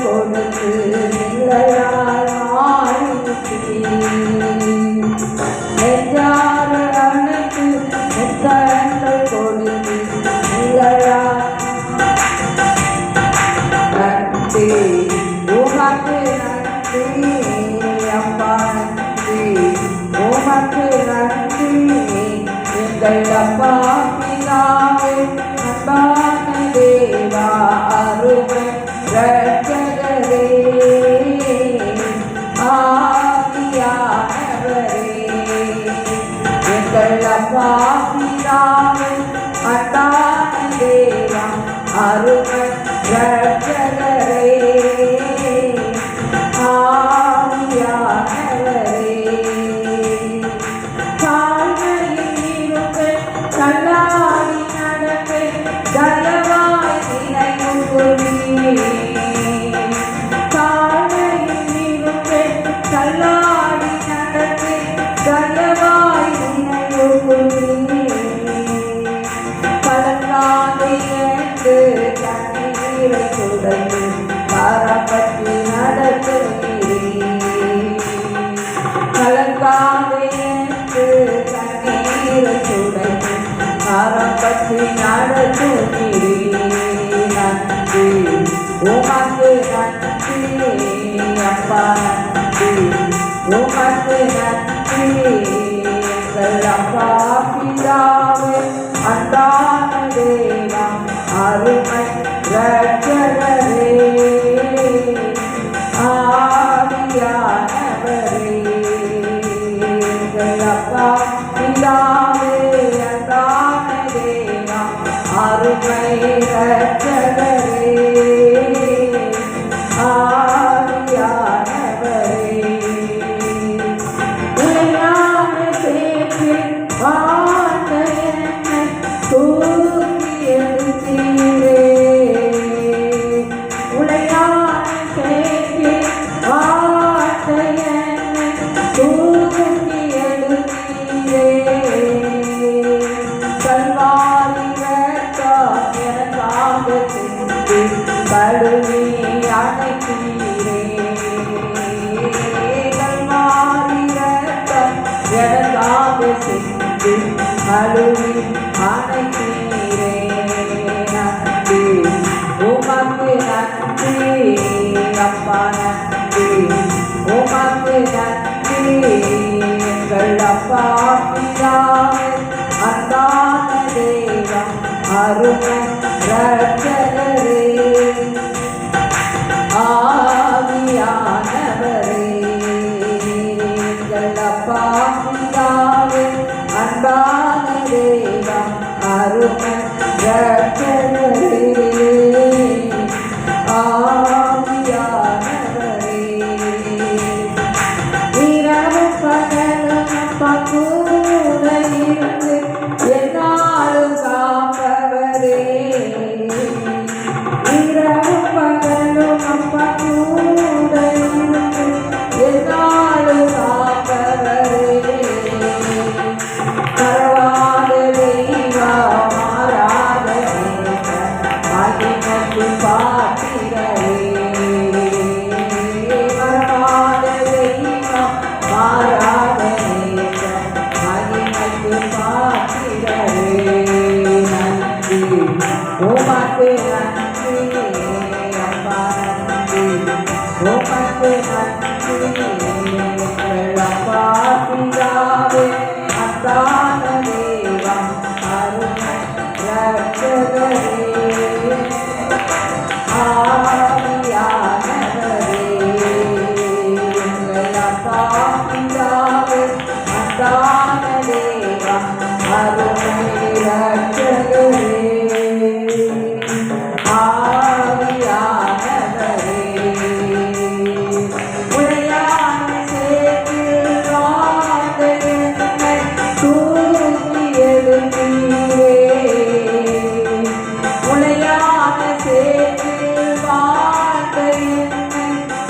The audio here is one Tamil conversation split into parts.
கொடுத்து நிலையால் நெஞ்சார அணைத்து முத்தங்கள் கொடுத்து நிலையால் நன்றி உமக்கு நன்றி அப்பா நன்றி உமக்கு நன்றி எங்கள் அப்பா பிதாவே அன்பான தேவா அருமை ரட்சகரே ஆவியானவரே எங்கள் அப்பா பிதாவே அன்பான தேவா அருமை ரட்சகரே ஆவியானவரே தாழ்மையில் இருந்து தள்ளாடி நடந்து தயவாய் நினைவு கொள்வீர் பரப்பற்றி நடத்துவீரே கண்ணீரை துடைத்து பரப்பற்றி நடத்துவீரே நன்றி உமக்கு நன்றி அப்பா நன்றி உமக்கு நன்றி எங்கள் அப்பா பிதாவே அன்பான தேவா அருமை ரட்சகரே ஆவியானவரே எங்கள் அப்பா பிதாவே அன்பான தேவா அருமை ரட்சகரே ஆவியானவரே உலகான பேச்சில் வார்த்தை என்னை தூக்கி எடுத்தீரே கழுவி அணைத்தீரே கல்வாரி ரத்தம் எனக்காக சிந்தி கழுவி அணைத்தீரே நன்றி உமக்கு நன்றி அப்பா நன்றி உமக்கு நன்றி எங்கள் அப்பா பிதாவே அன்பான தேவா அருமை ரட்சகரே ஆவியானவரே எங்கள் அப்பா பிதாவே அன்பான தேவா அருமை ரட்சகரே ஆவியானவரே இரவும் பகலும் அப்பா கூட இருந்து என்னாலும் காப்பவரே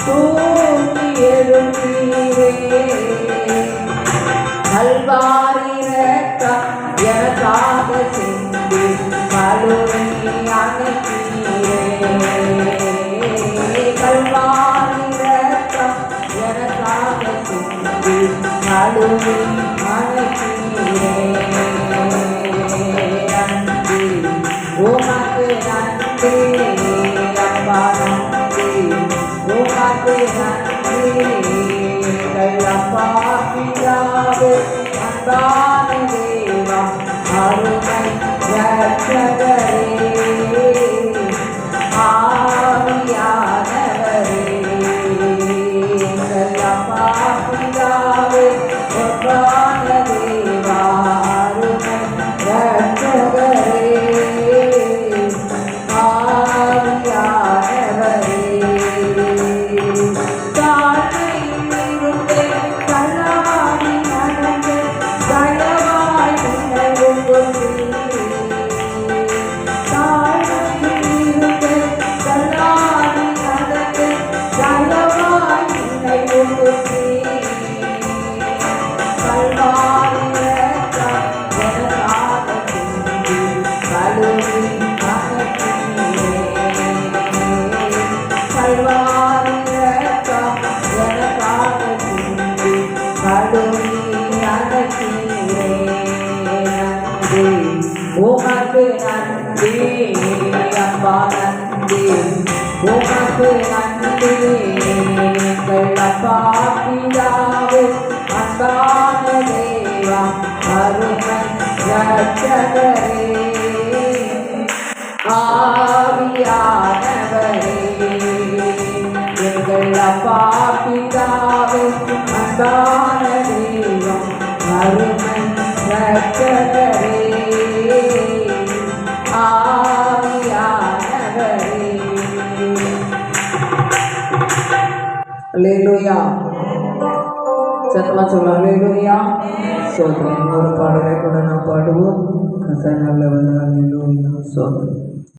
தூக்கி எழுந்தீரே. கல்வாரி ரத்தம் எனக்காக சிந்தி கழுவி அணைத்தீரே. கல்வாரி ரத்தம் எனக்காக சிந்தி கழுவி அணைத்தீரே. நன்றி உமக்கு நன்றி அப்பா, நன்றி உமக்கு நன்றி அப்பா பிதாவே. அன்பான தேவா அருமை இரட்சகரே ஆவியானவரே எங்கள் அப்பா பிதாவே. அன்பான தேவா அருமை இரட்சகரே ஆவியானவரே. உமக்கு நன்றி அப்பா, நன்றி உமக்கு நன்றி எங்கள் அப்பா பிதாவே. அன்பான தேவா அருமை இரட்சகரே ஆவியானவரே எங்கள் அப்பா பிதாவே. அன்பான தேவா அருமை இரட்சகரே ஆவியானவரே. அல்லேலூயா. சத்தமா சொல்ல அல்லேலூயா. சோதனை ஒரு பாடலை கூட நாம் பாடுவோம். கச நல்லவர். அல்லேலூயா. சோதனை